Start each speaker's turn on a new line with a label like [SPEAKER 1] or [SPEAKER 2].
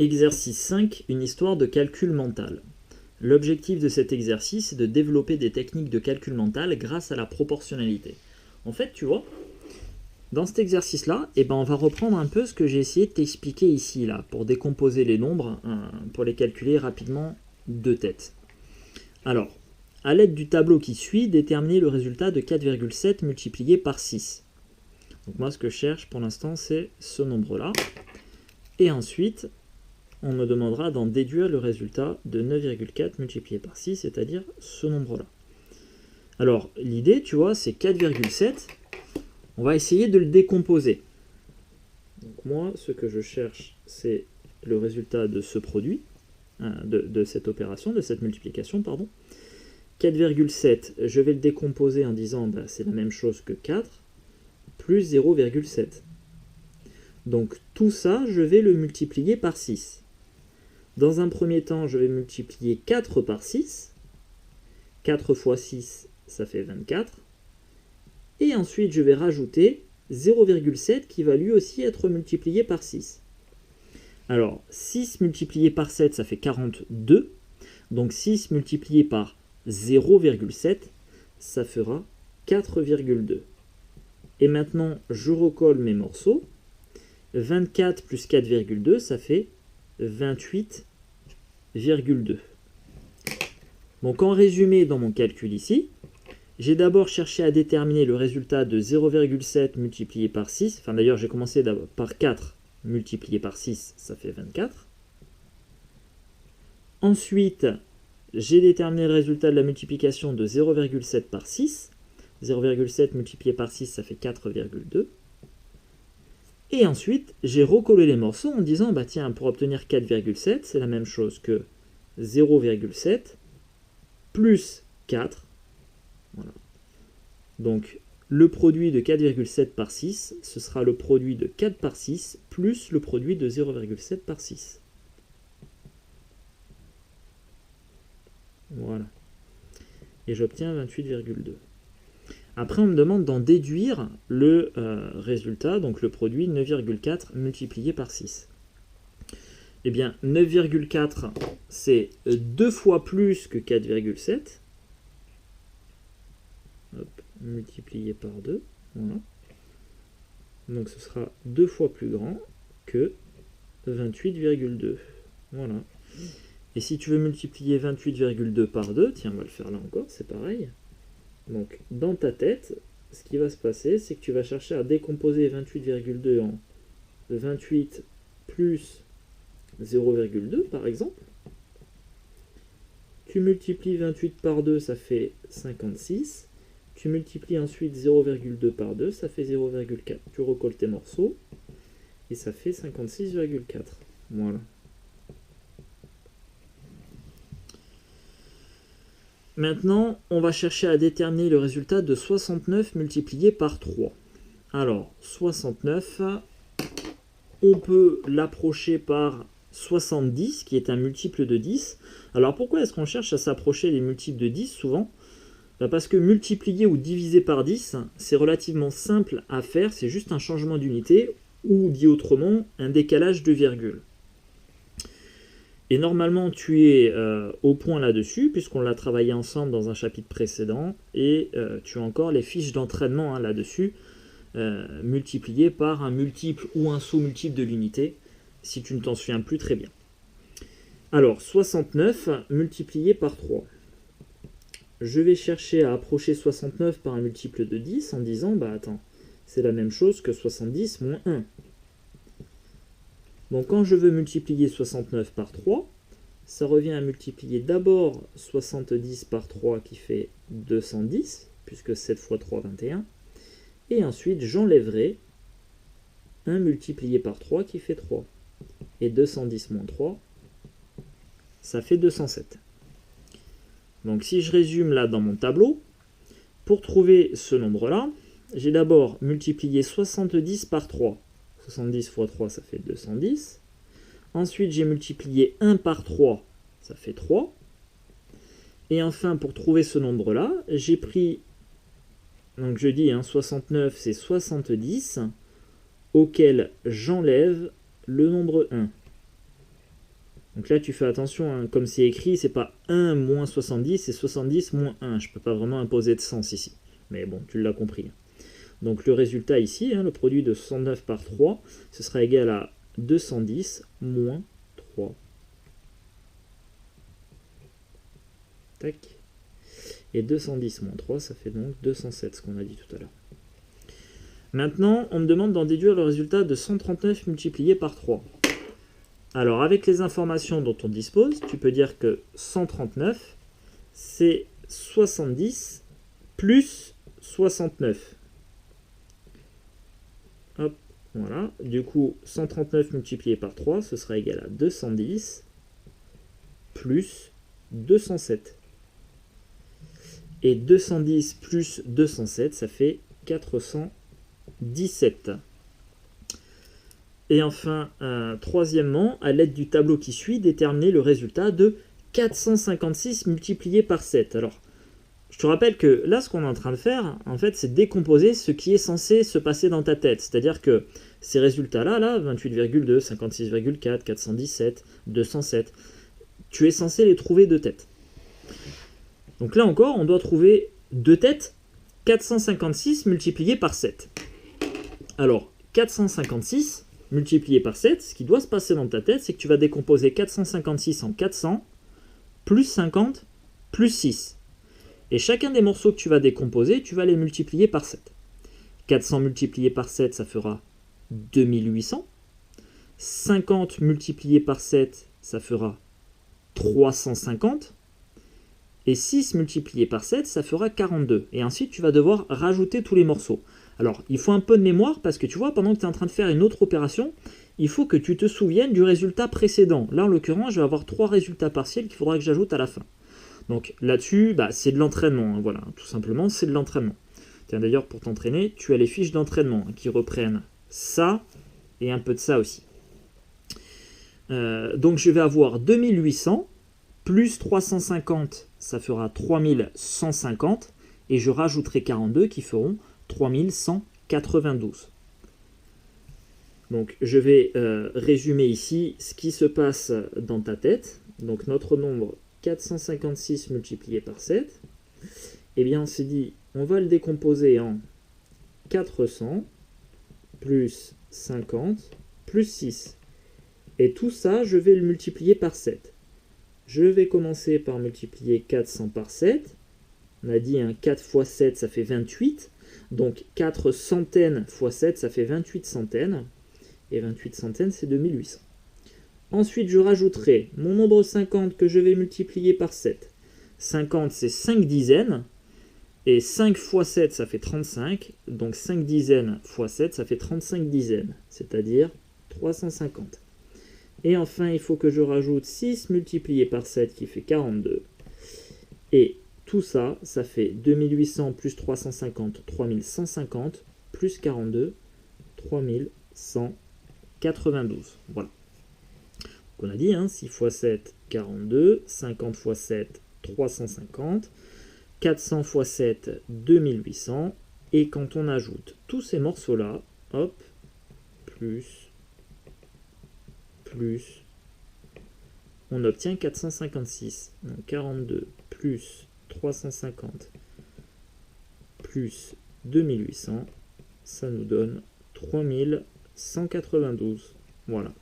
[SPEAKER 1] Exercice 5, une histoire de calcul mental. L'objectif de cet exercice est de développer des techniques de calcul mental grâce à la proportionnalité. En fait, tu vois, dans cet exercice-là, on va reprendre un peu ce que j'ai essayé de t'expliquer ici, là, pour décomposer les nombres, pour les calculer rapidement de tête. Alors, à l'aide du tableau qui suit, déterminez le résultat de 4,7 multiplié par 6. Donc moi, ce que je cherche pour l'instant, c'est ce nombre-là. Et ensuite, on me demandera d'en déduire le résultat de 9,4 multiplié par 6, c'est-à-dire ce nombre-là. Alors, l'idée, tu vois, c'est 4,7. On va essayer de le décomposer. Donc moi, ce que je cherche, c'est le résultat de ce produit, de cette opération, de cette multiplication, pardon. 4,7, je vais le décomposer en disant, c'est la même chose que 4, plus 0,7. Donc tout ça, je vais le multiplier par 6. Dans un premier temps, je vais multiplier 4 par 6. 4 fois 6, ça fait 24. Et ensuite, je vais rajouter 0,7 qui va lui aussi être multiplié par 6. Alors, 6 multiplié par 7, ça fait 42. Donc 6 multiplié par 0,7, ça fera 4,2. Et maintenant, je recolle mes morceaux. 24 plus 4,2, ça fait 28,2. Donc en résumé, dans mon calcul ici, j'ai d'abord cherché à déterminer le résultat de 0,7 multiplié par 6. Enfin d'ailleurs, j'ai commencé par 4 multiplié par 6, ça fait 24. Ensuite, j'ai déterminé le résultat de la multiplication de 0,7 par 6. 0,7 multiplié par 6, ça fait 4,2. Et ensuite, j'ai recollé les morceaux en disant, tiens, pour obtenir 4,7, c'est la même chose que 0,7 plus 4. Voilà. Donc, le produit de 4,7 par 6, ce sera le produit de 4 par 6 plus le produit de 0,7 par 6. Voilà. Et j'obtiens 28,2. Après, on me demande d'en déduire le résultat, donc le produit 9,4 multiplié par 6. Eh bien, 9,4, c'est 2 fois plus que 4,7. Multiplié par 2. Voilà. Donc, ce sera 2 fois plus grand que 28,2. Voilà. Et si tu veux multiplier 28,2 par 2, tiens, on va le faire là encore, c'est pareil. Donc, dans ta tête, ce qui va se passer, c'est que tu vas chercher à décomposer 28,2 en 28 plus 0,2, par exemple. Tu multiplies 28 par 2, ça fait 56. Tu multiplies ensuite 0,2 par 2, ça fait 0,4. Tu recolles tes morceaux, et ça fait 56,4. Voilà. Maintenant, on va chercher à déterminer le résultat de 69 multiplié par 3. Alors, 69, on peut l'approcher par 70, qui est un multiple de 10. Alors, pourquoi est-ce qu'on cherche à s'approcher des multiples de 10 souvent ? Parce que multiplier ou diviser par 10, c'est relativement simple à faire, c'est juste un changement d'unité, ou dit autrement, un décalage de virgule. Et normalement, tu es au point là-dessus, puisqu'on l'a travaillé ensemble dans un chapitre précédent, et tu as encore les fiches d'entraînement là-dessus, multipliées par un multiple ou un sous-multiple de l'unité, si tu ne t'en souviens plus très bien. Alors, 69 multiplié par 3. Je vais chercher à approcher 69 par un multiple de 10 en disant, attends, c'est la même chose que 70 moins 1. Donc quand je veux multiplier 69 par 3, ça revient à multiplier d'abord 70 par 3 qui fait 210, puisque 7 fois 3, 21. Et ensuite j'enlèverai 1 multiplié par 3 qui fait 3. Et 210 moins 3, ça fait 207. Donc si je résume là dans mon tableau, pour trouver ce nombre-là, j'ai d'abord multiplié 70 par 3. 70 fois 3, ça fait 210. Ensuite, j'ai multiplié 1 par 3, ça fait 3. Et enfin, pour trouver ce nombre-là, j'ai pris, donc je dis 69, c'est 70, auquel j'enlève le nombre 1. Donc là, tu fais attention, hein, comme c'est écrit, c'est pas 1 moins 70, c'est 70 moins 1. Je peux pas vraiment imposer de sens ici. Mais bon, tu l'as compris. Donc le résultat ici, hein, le produit de 69 par 3, ce sera égal à 210 moins 3. Tac. Et 210 moins 3, ça fait donc 207, ce qu'on a dit tout à l'heure. Maintenant, on me demande d'en déduire le résultat de 139 multiplié par 3. Alors, avec les informations dont on dispose, tu peux dire que 139, c'est 70 plus 69. Hop, voilà. Du coup, 139 multiplié par 3, ce sera égal à 210 plus 207. Et 210 plus 207, ça fait 417. Et enfin, troisièmement, à l'aide du tableau qui suit, déterminer le résultat de 456 multiplié par 7. Alors, je te rappelle que là, ce qu'on est en train de faire, en fait, c'est décomposer ce qui est censé se passer dans ta tête. C'est-à-dire que ces résultats-là, 28,2, 56,4, 417, 207, tu es censé les trouver de tête. Donc là encore, on doit trouver de tête 456 multiplié par 7. Alors, 456 multiplié par 7, ce qui doit se passer dans ta tête, c'est que tu vas décomposer 456 en 400, plus 50, plus 6. Et chacun des morceaux que tu vas décomposer, tu vas les multiplier par 7. 400 multiplié par 7, ça fera 2800. 50 multiplié par 7, ça fera 350. Et 6 multiplié par 7, ça fera 42. Et ensuite, tu vas devoir rajouter tous les morceaux. Alors, il faut un peu de mémoire parce que tu vois, pendant que tu es en train de faire une autre opération, il faut que tu te souviennes du résultat précédent. Là, en l'occurrence, je vais avoir 3 résultats partiels qu'il faudra que j'ajoute à la fin. Donc là-dessus, c'est de l'entraînement. Hein, voilà, tout simplement, c'est de l'entraînement. Tiens, d'ailleurs, pour t'entraîner, tu as les fiches d'entraînement qui reprennent ça et un peu de ça aussi. Donc, je vais avoir 2800 plus 350, ça fera 3150. Et je rajouterai 42 qui feront 3192. Donc, je vais résumer ici ce qui se passe dans ta tête. Donc, notre nombre 456 multiplié par 7, eh bien, on s'est dit, on va le décomposer en 400 plus 50 plus 6. Et tout ça, je vais le multiplier par 7. Je vais commencer par multiplier 400 par 7. On a dit 4 fois 7, ça fait 28. Donc 4 centaines fois 7, ça fait 28 centaines. Et 28 centaines, c'est 2800. Ensuite, je rajouterai mon nombre 50 que je vais multiplier par 7. 50, c'est 5 dizaines. Et 5 fois 7, ça fait 35. Donc 5 dizaines fois 7, ça fait 35 dizaines. C'est-à-dire 350. Et enfin, il faut que je rajoute 6 multiplié par 7 qui fait 42. Et tout ça, ça fait 2800 plus 350, 3150, plus 42, 3192. Voilà. Donc on a dit, 6 fois 7, 42, 50 fois 7, 350, 400 fois 7, 2800. Et quand on ajoute tous ces morceaux-là, hop, plus, on obtient 456. Donc 42 plus 350 plus 2800, ça nous donne 3192. Voilà.